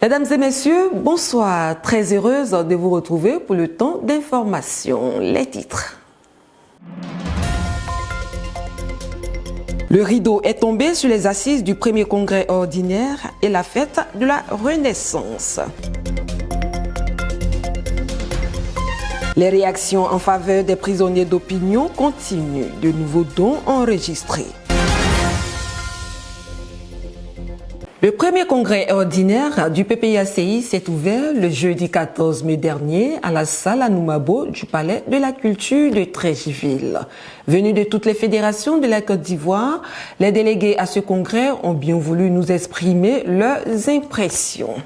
Mesdames et messieurs, bonsoir. Très heureuse de vous retrouver pour le temps d'information. Les titres. Le rideau est tombé sur les assises du premier congrès ordinaire et la fête de la Renaissance. Les réactions en faveur des prisonniers d'opinion continuent. De nouveaux dons enregistrés. Le premier congrès ordinaire du PPIACI s'est ouvert le jeudi 14 mai dernier à la salle Anoumabo du Palais de la Culture de Treichville. Venus de toutes les fédérations de la Côte d'Ivoire, les délégués à ce congrès ont bien voulu nous exprimer leurs impressions.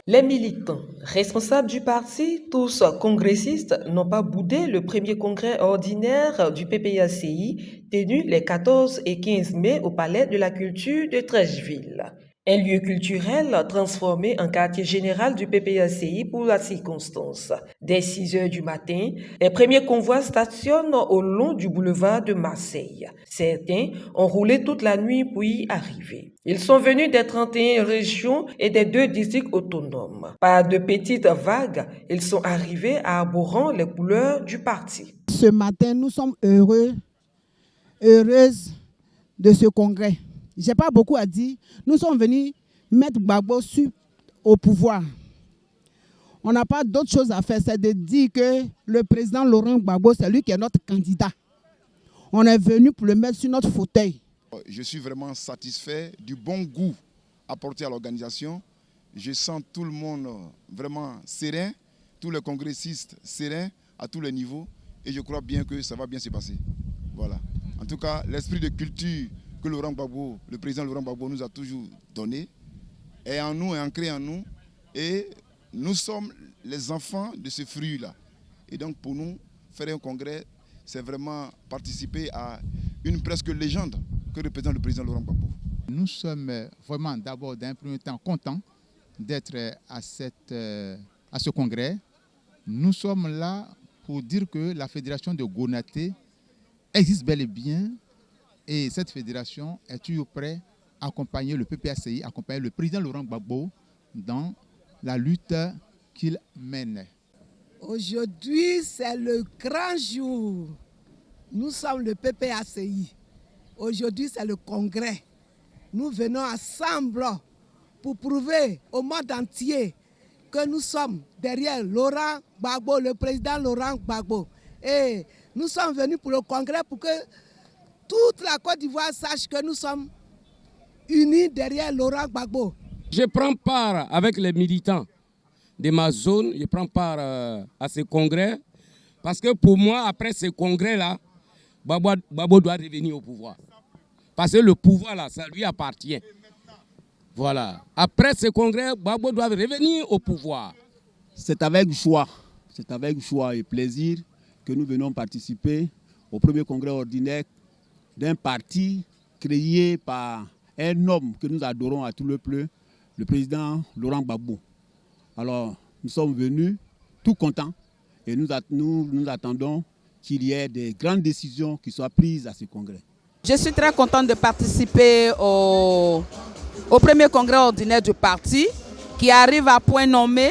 Les militants, responsables du parti, tous congressistes, n'ont pas boudé le premier congrès ordinaire du PPIACI tenu les 14 et 15 mai au Palais de la Culture de Treichville. Un lieu culturel transformé en quartier général du PPIACI pour la circonstance. Dès 6 heures du matin, les premiers convois stationnent au long du boulevard de Marseille. Certains ont roulé toute la nuit pour y arriver. Ils sont venus des 31 régions et des 2 districts autonomes. Par de petites vagues, ils sont arrivés à arborant les couleurs du parti. Ce matin, nous sommes heureuses de ce congrès. Je n'ai pas beaucoup à dire. Nous sommes venus mettre Gbagbo au pouvoir. On n'a pas d'autre chose à faire, c'est de dire que le président Laurent Gbagbo, c'est lui qui est notre candidat. On est venu pour le mettre sur notre fauteuil. Je suis vraiment satisfait du bon goût apporté à l'organisation. Je sens tout le monde vraiment serein, tous les congressistes sereins à tous les niveaux. Et je crois bien que ça va bien se passer. Voilà. En tout cas, l'esprit de culture que le président Laurent Gbagbo nous a toujours donné, est en nous et ancré en nous. Et nous sommes les enfants de ce fruit-là. Et donc pour nous, faire un congrès, c'est vraiment participer à une presque légende que représente le président Laurent Gbagbo. Nous sommes vraiment d'abord d'un premier temps contents d'être à ce congrès. Nous sommes là pour dire que la fédération de Gonaté existe bel et bien. Et cette fédération est toujours prête à accompagner le PPIACI, accompagner le président Laurent Gbagbo dans la lutte qu'il mène. Aujourd'hui, c'est le grand jour. Nous sommes le PPIACI. Aujourd'hui, c'est le congrès. Nous venons ensemble pour prouver au monde entier que nous sommes derrière Laurent Gbagbo, le président Laurent Gbagbo. Et nous sommes venus pour le congrès pour que toute la Côte d'Ivoire sache que nous sommes unis derrière Laurent Gbagbo. Je prends part avec les militants de ma zone, je prends part à ce congrès parce que pour moi, après ce congrès-là, Gbagbo doit revenir au pouvoir. Parce que le pouvoir, là, ça lui appartient. Voilà. Après ce congrès, Gbagbo doit revenir au pouvoir. C'est avec joie et plaisir que nous venons participer au premier congrès ordinaire d'un parti créé par un homme que nous adorons à tout le peuple, le président Laurent Gbagbo. Alors, nous sommes venus tout contents et nous attendons qu'il y ait des grandes décisions qui soient prises à ce congrès. Je suis très contente de participer au premier congrès ordinaire du parti qui arrive à point nommé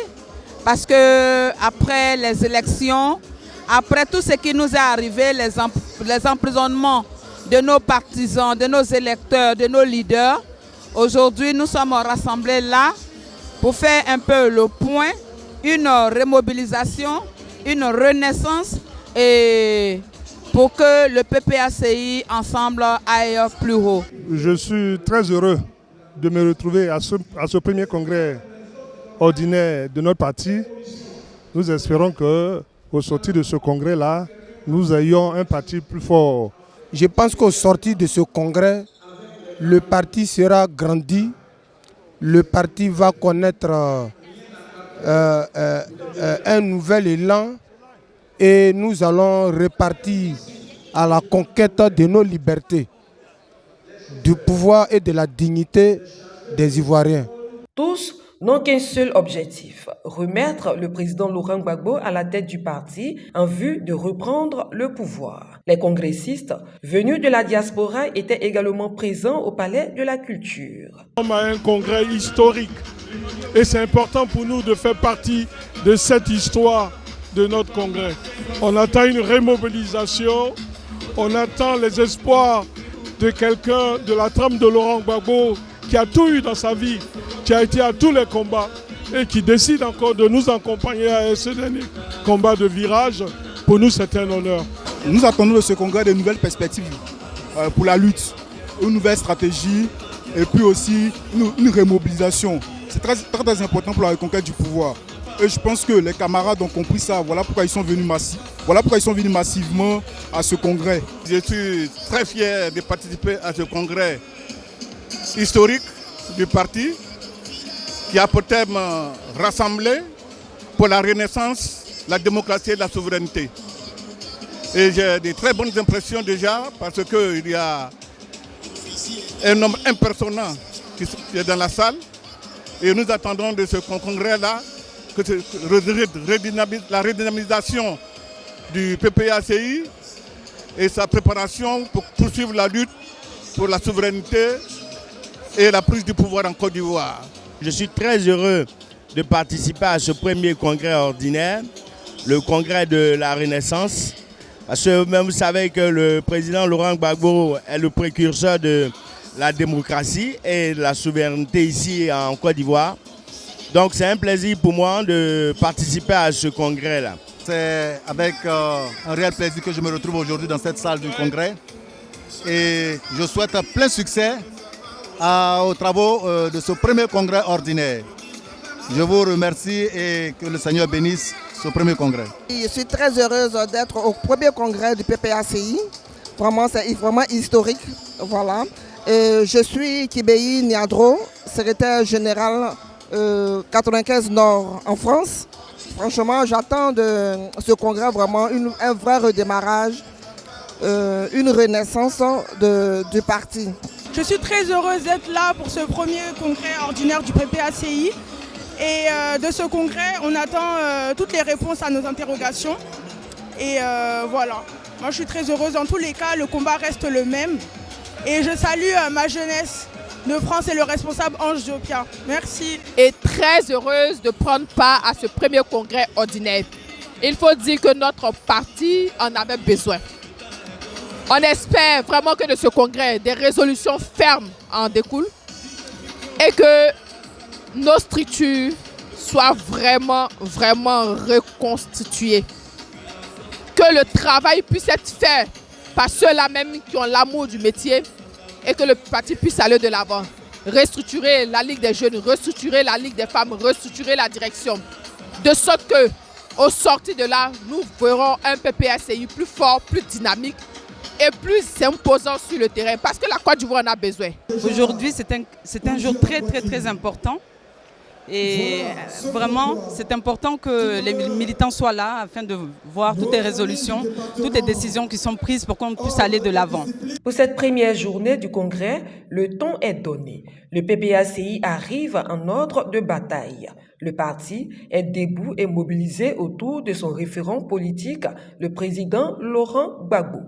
parce que après les élections, après tout ce qui nous est arrivé, les emprisonnements de nos partisans, de nos électeurs, de nos leaders. Aujourd'hui, nous sommes rassemblés là pour faire un peu le point, une remobilisation, une renaissance et pour que le PPIACI ensemble aille plus haut. Je suis très heureux de me retrouver à ce premier congrès ordinaire de notre parti. Nous espérons qu'au sortir de ce congrès-là, nous ayons un parti plus fort. Je pense qu'au sortir de ce congrès, le parti sera grandi, le parti va connaître un nouvel élan et nous allons repartir à la conquête de nos libertés, du pouvoir et de la dignité des Ivoiriens. Tous n'ont qu'un seul objectif, remettre le président Laurent Gbagbo à la tête du parti en vue de reprendre le pouvoir. Les congressistes venus de la diaspora étaient également présents au Palais de la Culture. Nous sommes à un congrès historique Et c'est important pour nous de faire partie de cette histoire de notre congrès. On attend une remobilisation, on attend les espoirs de quelqu'un de la trame de Laurent Gbagbo qui a tout eu dans sa vie, qui a été à tous les combats et qui décide encore de nous accompagner à ce dernier combat de virage. Pour nous, c'est un honneur. Nous attendons de ce congrès de nouvelles perspectives pour la lutte, une nouvelle stratégie et puis aussi une remobilisation. C'est très, très, très important pour la reconquête du pouvoir. Et je pense que les camarades ont compris ça. Voilà pourquoi ils sont venus massivement à ce congrès. Je suis très fier de participer à ce congrès historique du parti qui a pour thème rassembler pour la renaissance, la démocratie et la souveraineté. Et j'ai de très bonnes impressions déjà parce qu'il y a un nombre impressionnant qui est dans la salle. Et nous attendons de ce congrès-là que la redynamisation du PPACI et sa préparation pour poursuivre la lutte pour la souveraineté et la prise du pouvoir en Côte d'Ivoire. Je suis très heureux de participer à ce premier congrès ordinaire, le congrès de la Renaissance. Parce que même vous savez que le président Laurent Gbagbo est le précurseur de la démocratie et de la souveraineté ici en Côte d'Ivoire. Donc c'est un plaisir pour moi de participer à ce congrès-là. C'est avec un réel plaisir que je me retrouve aujourd'hui dans cette salle du congrès. Et je souhaite plein succès aux travaux de ce premier congrès ordinaire. Je vous remercie et que le Seigneur bénisse ce premier congrès. Je suis très heureuse d'être au premier congrès du PPACI. Vraiment, c'est vraiment historique. Voilà. Je suis Kibéi Niadro, secrétaire général 95 Nord en France. Franchement, j'attends de ce congrès vraiment un vrai redémarrage, une renaissance du parti. Je suis très heureuse d'être là pour ce premier congrès ordinaire du PPACI. Et de ce congrès, on attend toutes les réponses à nos interrogations. Et voilà, moi je suis très heureuse. Dans tous les cas, le combat reste le même. Et je salue ma jeunesse de France et le responsable Ange Diopia. Merci. Et très heureuse de prendre part à ce premier congrès ordinaire. Il faut dire que notre parti en avait besoin. On espère vraiment que de ce congrès, des résolutions fermes en découlent et que nos structures soient vraiment reconstituées. Que le travail puisse être fait par ceux-là même qui ont l'amour du métier et que le parti puisse aller de l'avant. Restructurer la Ligue des jeunes, restructurer la Ligue des femmes, restructurer la direction. De sorte que, au sortir de là, nous verrons un PPACI plus fort, plus dynamique et plus imposant sur le terrain. Parce que la Côte d'Ivoire en a besoin. Aujourd'hui, c'est un jour très important. Et vraiment, c'est important que les militants soient là afin de voir toutes les résolutions, toutes les décisions qui sont prises pour qu'on puisse aller de l'avant. Pour cette première journée du congrès, le ton est donné. Le PPACI arrive en ordre de bataille. Le parti est debout et mobilisé autour de son référent politique, le président Laurent Gbagbo.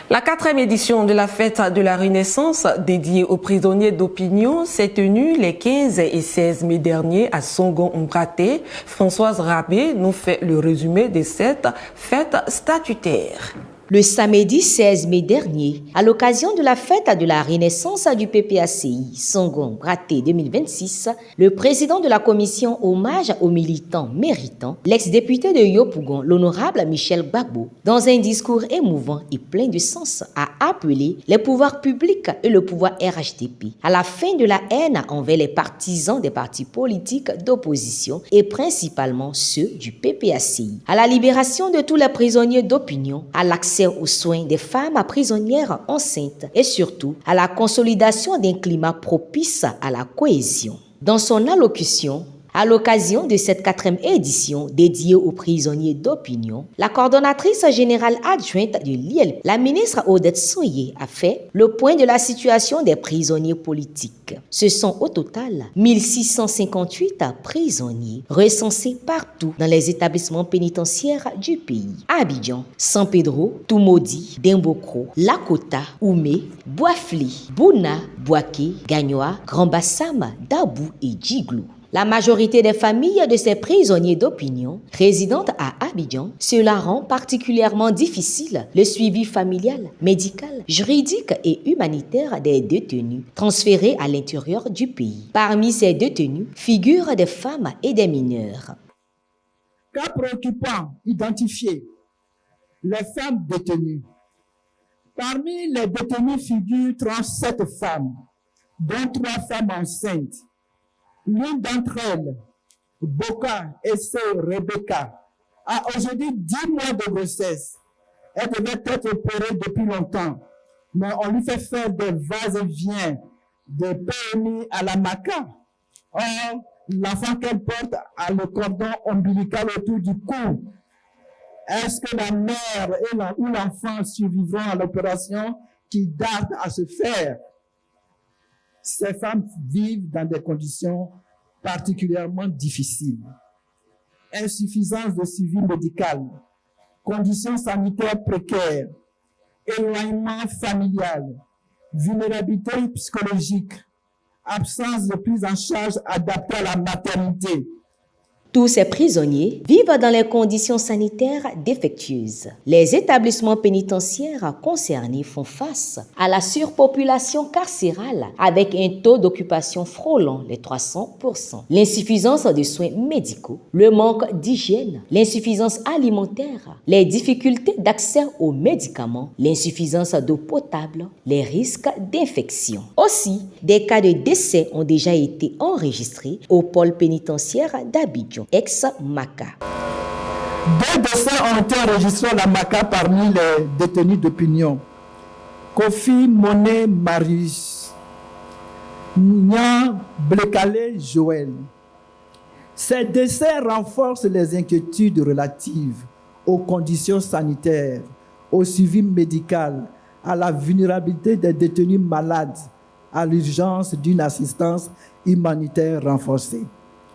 La 4e édition de la fête de la Renaissance dédiée aux prisonniers d'opinion s'est tenue les 15 et 16 mai dernier à Songo-Mbraté. Françoise Rabé nous fait le résumé de cette fête statutaire. Le samedi 16 mai dernier, à l'occasion de la fête de la Renaissance du PPACI Songo-Mbraté 2026, le président de la commission hommage aux militants méritants, l'ex-député de Yopougon, l'honorable Michel Gbagbo, dans un discours émouvant et plein de sens, a appelé les pouvoirs publics et le pouvoir RHDP à la fin de la haine envers les partisans des partis politiques d'opposition et principalement ceux du PPACI, à la libération de tous les prisonniers d'opinion, à l'accès aux soins des femmes prisonnières enceintes et surtout à la consolidation d'un climat propice à la cohésion. Dans son allocution, À l'occasion de cette 4e édition dédiée aux prisonniers d'opinion, la coordonnatrice générale adjointe de l'IELP, la ministre Odette Soye, a fait le point de la situation des prisonniers politiques. Ce sont au total 1658 prisonniers recensés partout dans les établissements pénitentiaires du pays. Abidjan, San Pedro, Tumodi, Dembokro, Lakota, Oumé, Boafli, Bouna, Boaké, Gagnoa, Grand Bassam, Dabou et Djiglou. La majorité des familles de ces prisonniers d'opinion résidentes à Abidjan, cela rend particulièrement difficile le suivi familial, médical, juridique et humanitaire des détenus transférés à l'intérieur du pays. Parmi ces détenus figurent des femmes et des mineurs. Cas préoccupant identifié, les femmes détenues. Parmi les détenus figurent 37 femmes, dont 3 femmes enceintes. L'une d'entre elles, Boka Esse Rebecca, a aujourd'hui 10 mois de grossesse. Elle devait être opérée depuis longtemps, mais on lui fait faire des va-et-vient de PMI à la Maca. Or, l'enfant qu'elle porte a le cordon ombilical autour du cou. Est-ce que la mère ou l'enfant survivront à l'opération qui tarde à se faire? Ces femmes vivent dans des conditions particulièrement difficiles. Insuffisance de suivi médical, conditions sanitaires précaires, éloignement familial, vulnérabilité psychologique, absence de prise en charge adaptée à la maternité. Tous ces prisonniers vivent dans les conditions sanitaires défectueuses. Les établissements pénitentiaires concernés font face à la surpopulation carcérale avec un taux d'occupation frôlant les 300%. L'insuffisance de soins médicaux, le manque d'hygiène, l'insuffisance alimentaire, les difficultés d'accès aux médicaments, l'insuffisance d'eau potable, les risques d'infection. Aussi, des cas de décès ont déjà été enregistrés au pôle pénitentiaire d'Abidjan, ex-Maca. 2 décès ont été enregistrés à la Maca parmi les détenus d'opinion. Kofi Monet Marius, Nyan Blekale Joël. Ces décès renforcent les inquiétudes relatives aux conditions sanitaires, au suivi médical, à la vulnérabilité des détenus malades, à l'urgence d'une assistance humanitaire renforcée.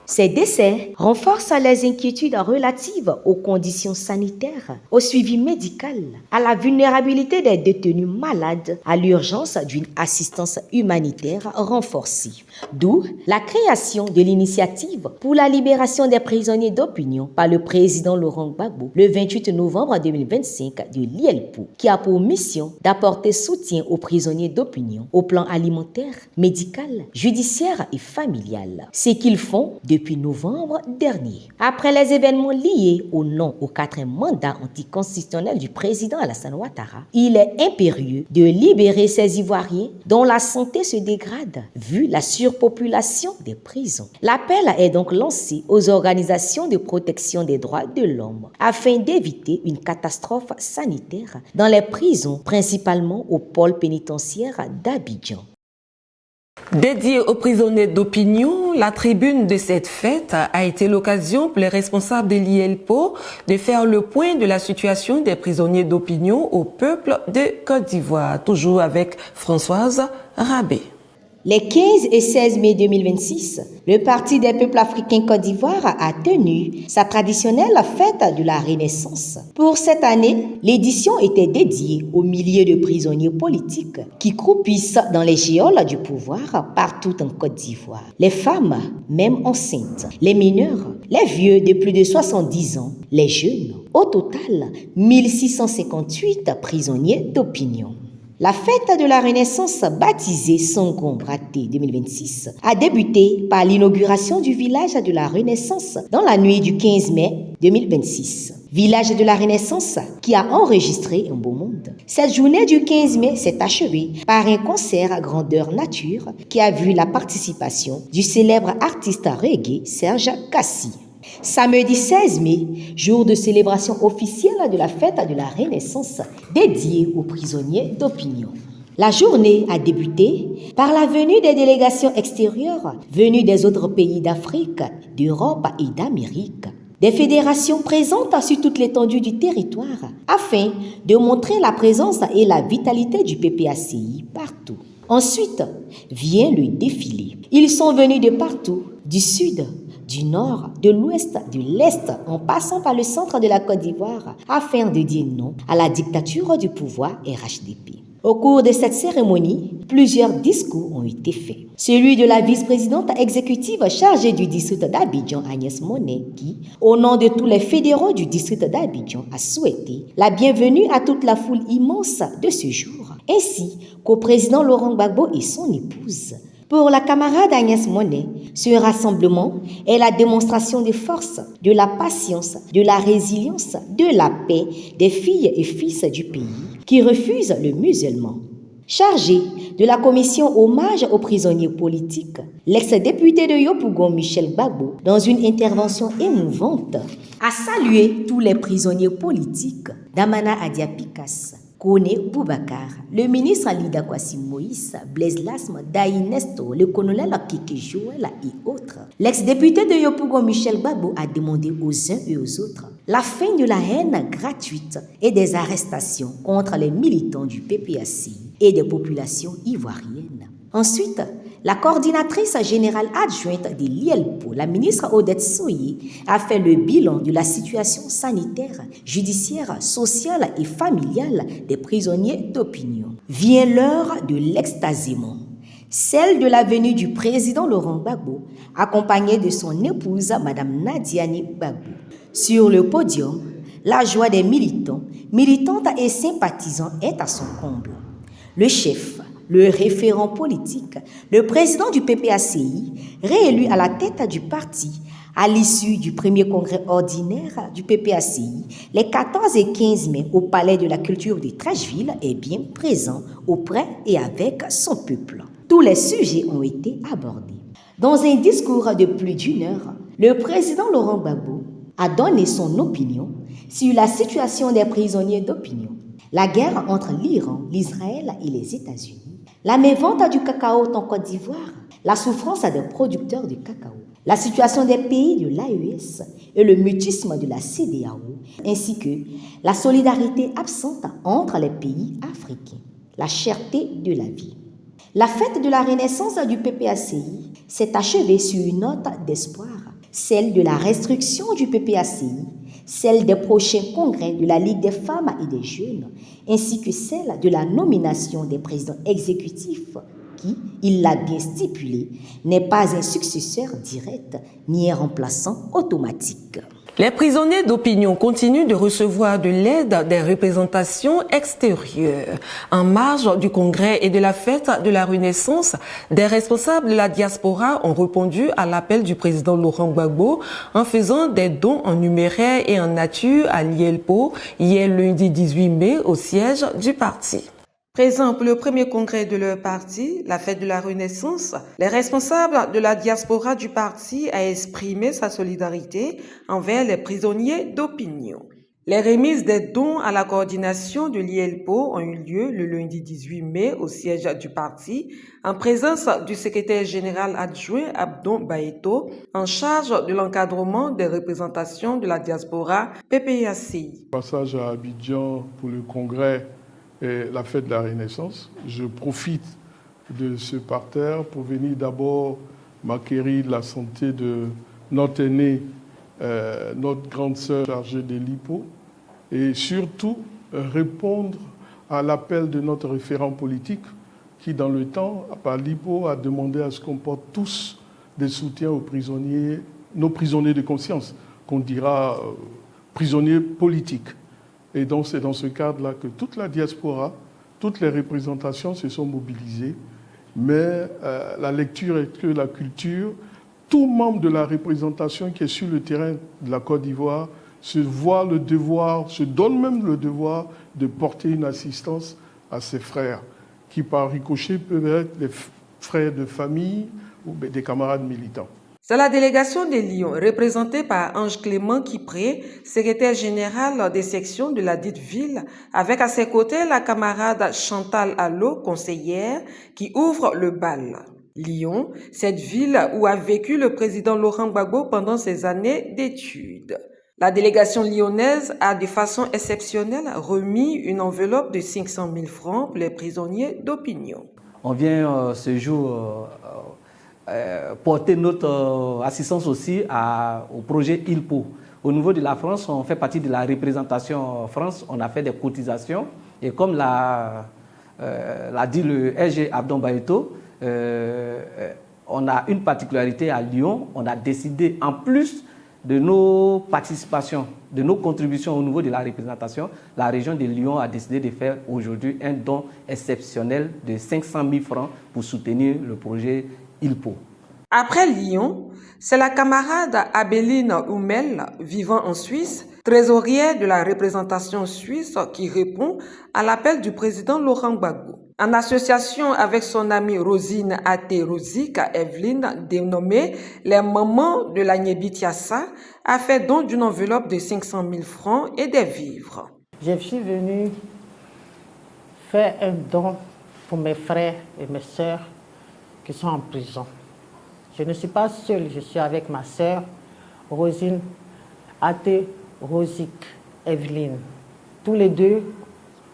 Ces décès renforcent les inquiétudes relatives aux conditions sanitaires, au suivi médical, à la vulnérabilité des détenus malades, à l'urgence d'une assistance humanitaire renforcée. D'où la création de l'initiative pour la libération des prisonniers d'opinion par le président Laurent Gbagbo le 28 novembre 2025 de l'IELPO, qui a pour mission d'apporter soutien aux prisonniers d'opinion au plan alimentaire, médical, judiciaire et familial. Ce qu'ils font depuis novembre dernier. Après les événements liés au non au 4e mandat anticonstitutionnel du président Alassane Ouattara, il est impérieux de libérer ces Ivoiriens dont la santé se dégrade vu la surpopulation des prisons. L'appel est donc lancé aux organisations de protection des droits de l'homme afin d'éviter une catastrophe sanitaire dans les prisons, principalement au pôle pénitentiaire d'Abidjan. Dédiée aux prisonniers d'opinion, la tribune de cette fête a été l'occasion pour les responsables de l'IELPO de faire le point de la situation des prisonniers d'opinion au peuple de Côte d'Ivoire. Toujours avec Françoise Rabé. Les 15 et 16 mai 2026, le Parti des peuples africains Côte d'Ivoire a tenu sa traditionnelle fête de la Renaissance. Pour cette année, l'édition était dédiée aux milliers de prisonniers politiques qui croupissent dans les geôles du pouvoir partout en Côte d'Ivoire. Les femmes, même enceintes, les mineurs, les vieux de plus de 70 ans, les jeunes. Au total, 1658 prisonniers d'opinion. La fête de la Renaissance, baptisée Songon Braté 2026, a débuté par l'inauguration du village de la Renaissance dans la nuit du 15 mai 2026. Village de la Renaissance qui a enregistré un beau monde. Cette journée du 15 mai s'est achevée par un concert grandeur nature qui a vu la participation du célèbre artiste reggae Serge Kassi. Samedi 16 mai, jour de célébration officielle de la fête de la Renaissance dédiée aux prisonniers d'opinion. La journée a débuté par la venue des délégations extérieures venues des autres pays d'Afrique, d'Europe et d'Amérique. Des fédérations présentes sur toute l'étendue du territoire afin de montrer la présence et la vitalité du PPACI partout. Ensuite vient le défilé. Ils sont venus de partout, du sud, du nord, de l'ouest, de l'est, en passant par le centre de la Côte d'Ivoire, afin de dire non à la dictature du pouvoir RHDP. Au cours de cette cérémonie, plusieurs discours ont été faits. Celui de la vice-présidente exécutive chargée du district d'Abidjan, Agnès Monet, qui, au nom de tous les fédéraux du district d'Abidjan, a souhaité la bienvenue à toute la foule immense de ce jour, ainsi qu'au président Laurent Gbagbo et son épouse. Pour la camarade Agnès Monet, ce rassemblement est la démonstration de force, de la patience, de la résilience, de la paix des filles et fils du pays qui refusent le musulman. Chargé de la commission hommage aux prisonniers politiques, l'ex-député de Yopougon Michel Gbagbo, dans une intervention émouvante, a salué tous les prisonniers politiques d'Amana Adiapikas, Kone Boubacar, le ministre Alida Kwasi Moïse, Blaise Lasme, Daï Nestor, le colonel Kike Joël et autres. L'ex-député de Yopougon Michel Gbagbo a demandé aux uns et aux autres la fin de la haine gratuite et des arrestations contre les militants du PPACI et des populations ivoiriennes. Ensuite, la coordinatrice générale adjointe de l'IELPO, la ministre Odette Soye, a fait le bilan de la situation sanitaire, judiciaire, sociale et familiale des prisonniers d'opinion. Vient l'heure de l'extasiement, celle de la venue du président Laurent Gbagbo, accompagné de son épouse, Mme Nadiani Gbagbo. Sur le podium, la joie des militants, militantes et sympathisants est à son comble. Le chef, le référent politique, le président du PPACI, réélu à la tête du parti à l'issue du premier congrès ordinaire du PPACI, les 14 et 15 mai au Palais de la Culture de Treichville, est bien présent auprès et avec son peuple. Tous les sujets ont été abordés. Dans un discours de plus d'une heure, le président Laurent Gbagbo a donné son opinion sur la situation des prisonniers d'opinion, la guerre entre l'Iran, l'Israël et les États-Unis, la mévente du cacao en Côte d'Ivoire, la souffrance des producteurs de cacao, la situation des pays de l'AES et le mutisme de la CEDEAO, ainsi que la solidarité absente entre les pays africains, la cherté de la vie. La fête de la renaissance du PPACI s'est achevée sur une note d'espoir, celle de la restriction du PPACI, celle des prochains congrès de la Ligue des femmes et des jeunes, ainsi que celle de la nomination des présidents exécutifs qui, il l'a bien stipulé, n'est pas un successeur direct ni un remplaçant automatique. Les prisonniers d'opinion continuent de recevoir de l'aide des représentations extérieures. En marge du congrès et de la fête de la Renaissance, des responsables de la diaspora ont répondu à l'appel du président Laurent Gbagbo en faisant des dons en numéraire et en nature à l'IELPO hier lundi 18 mai au siège du parti. Présents pour le premier congrès de leur parti, la fête de la Renaissance, les responsables de la diaspora du parti ont exprimé sa solidarité envers les prisonniers d'opinion. Les remises des dons à la coordination de l'IELPO ont eu lieu le lundi 18 mai au siège du parti, en présence du secrétaire général adjoint Abdon Baeto, en charge de l'encadrement des représentations de la diaspora PPACI. Passage à Abidjan pour le congrès et la fête de la Renaissance. Je profite de ce parterre pour venir d'abord m'acquérir de la santé de notre aînée, notre grande sœur chargée de l'IPO, et surtout répondre à l'appel de notre référent politique qui, dans le temps, par l'IPO, a demandé à ce qu'on porte tous des soutiens aux prisonniers, nos prisonniers de conscience, qu'on dira prisonniers politiques. Et donc c'est dans ce cadre-là que toute la diaspora, toutes les représentations se sont mobilisées. Mais la lecture est que la culture, tout membre de la représentation qui est sur le terrain de la Côte d'Ivoire se voit le devoir, se donne même le devoir de porter une assistance à ses frères, qui par ricochet peuvent être les frères de famille ou des camarades militants. C'est la délégation de Lyon, représentée par Ange Clément Kipré, secrétaire général des sections de la dite ville, avec à ses côtés la camarade Chantal Allo, conseillère, qui ouvre le bal. Lyon, cette ville où a vécu le président Laurent Gbagbo pendant ses années d'études. La délégation lyonnaise a de façon exceptionnelle remis une enveloppe de 500 000 francs pour les prisonniers d'opinion. On vient ce jour porter notre assistance aussi au projet ILPO. Au niveau de la France, on fait partie de la représentation France, on a fait des cotisations et comme l'a dit le SG Abdon Bayeto, on a une particularité à Lyon, on a décidé en plus de nos participations, de nos contributions au niveau de la représentation, la région de Lyon a décidé de faire aujourd'hui un don exceptionnel de 500 000 francs pour soutenir le projet ILPO. Après Lyon, c'est la camarade Abéline Hummel, vivant en Suisse, trésorière de la représentation suisse, qui répond à l'appel du président Laurent Gbagbo. En association avec son amie Rosine Até-Rosique, Evelyne, dénommée les mamans de la Nyebitiassa, a fait don d'une enveloppe de 500 000 francs et des vivres. Je suis venue faire un don pour mes frères et mes sœurs qui sont en prison. Je ne suis pas seule, je suis avec ma sœur Rosine Até-Rosique, Evelyne. Tous les deux,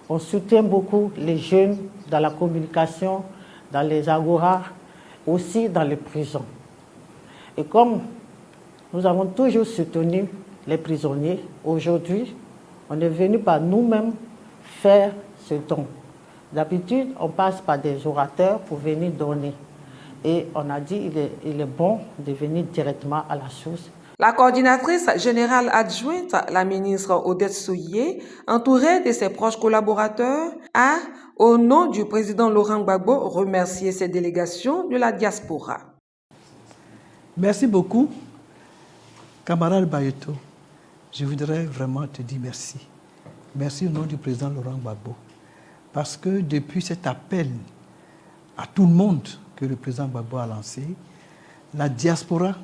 on soutient beaucoup les jeunes dans la communication, dans les agoras, aussi dans les prisons. Et comme nous avons toujours soutenu les prisonniers, aujourd'hui, on est venu par nous-mêmes faire ce don. D'habitude, on passe par des orateurs pour venir donner. Et on a dit qu'il est bon de venir directement à la source. La coordinatrice générale adjointe, la ministre Odette Souillé, entourée de ses proches collaborateurs, a, au nom du président Laurent Gbagbo, remercié ses délégations de la diaspora. Merci beaucoup, camarade Bayeto. Je voudrais vraiment te dire merci. Merci au nom du président Laurent Gbagbo. Parce que depuis cet appel à tout le monde que le président Gbagbo a lancé, la diaspora,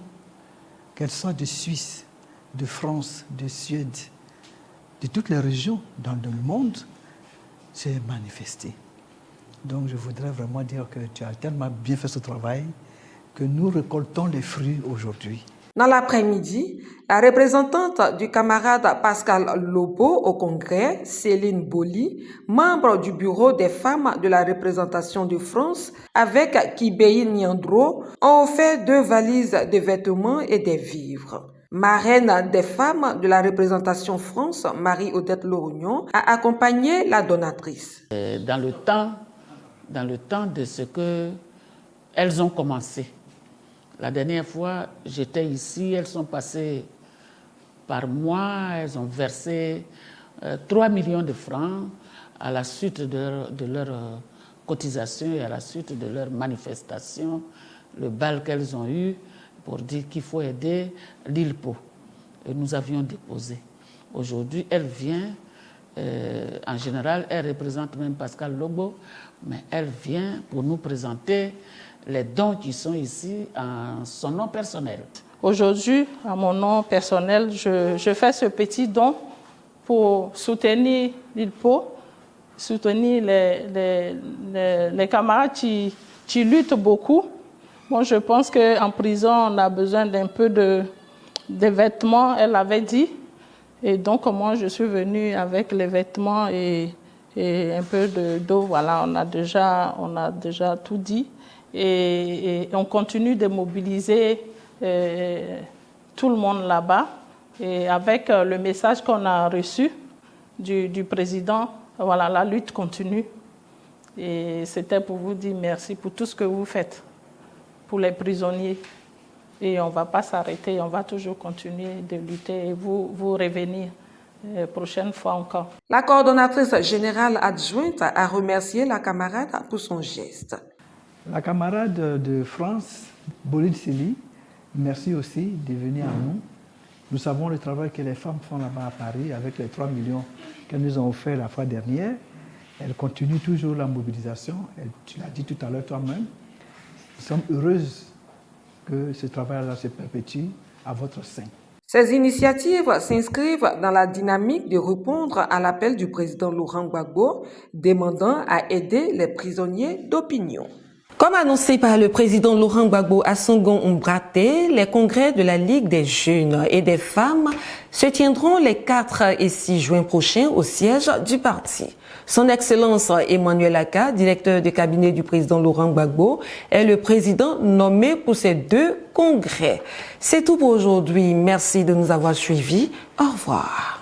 qu'elle soit de Suisse, de France, de Suède, de toutes les régions dans le monde, s'est manifestée. Donc je voudrais vraiment dire que tu as tellement bien fait ce travail que nous récoltons les fruits aujourd'hui. Dans l'après-midi, la représentante du camarade Pascal Lobo au Congrès, Céline Boli, membre du bureau des femmes de la représentation de France, avec Kibéi Niandro, ont offert 2 valises de vêtements et des vivres. Marraine des femmes de la représentation France, Marie-Odette Lorignon, a accompagné la donatrice. Dans le temps de ce qu'elles ont commencé. La dernière fois, j'étais ici, elles sont passées par moi, elles ont versé 3 millions de francs à la suite de leur cotisation et à la suite de leur manifestation, le bal qu'elles ont eu pour dire qu'il faut aider l'ILPO. Et nous avions déposé. Aujourd'hui, elle vient, en général, elle représente même Pascal Lobo, mais elle vient pour nous présenter les dons qui sont ici en son nom personnel. Aujourd'hui, à mon nom personnel, je fais ce petit don pour soutenir l'ILPO, soutenir les camarades qui luttent beaucoup. Moi, je pense qu'en prison, on a besoin d'un peu de vêtements, elle avait dit. Et donc, moi, je suis venue avec les vêtements et un peu d'eau. Voilà, on a déjà tout dit. Et on continue de mobiliser tout le monde là-bas. Et avec le message qu'on a reçu du président, voilà, la lutte continue. Et c'était pour vous dire merci pour tout ce que vous faites pour les prisonniers. Et on ne va pas s'arrêter, on va toujours continuer de lutter et vous revenir prochaine fois encore. La coordonnatrice générale adjointe a remercié la camarade pour son geste. La camarade de France, Bolide Sili, merci aussi de venir à nous. Nous savons le travail que les femmes font là-bas à Paris avec les 3 millions qu'elles nous ont offert la fois dernière. Elles continuent toujours la mobilisation. Tu l'as dit tout à l'heure toi-même. Nous sommes heureuses que ce travail-là se perpétue à votre sein. Ces initiatives s'inscrivent dans la dynamique de répondre à l'appel du président Laurent Gbagbo demandant à aider les prisonniers d'opinion. Comme annoncé par le président Laurent Gbagbo à Songon-Mbraté, les congrès de la Ligue des jeunes et des femmes se tiendront les 4 et 6 juin prochains au siège du parti. Son Excellence Emmanuel Aka, directeur de cabinet du président Laurent Gbagbo, est le président nommé pour ces 2 congrès. C'est tout pour aujourd'hui. Merci de nous avoir suivis. Au revoir.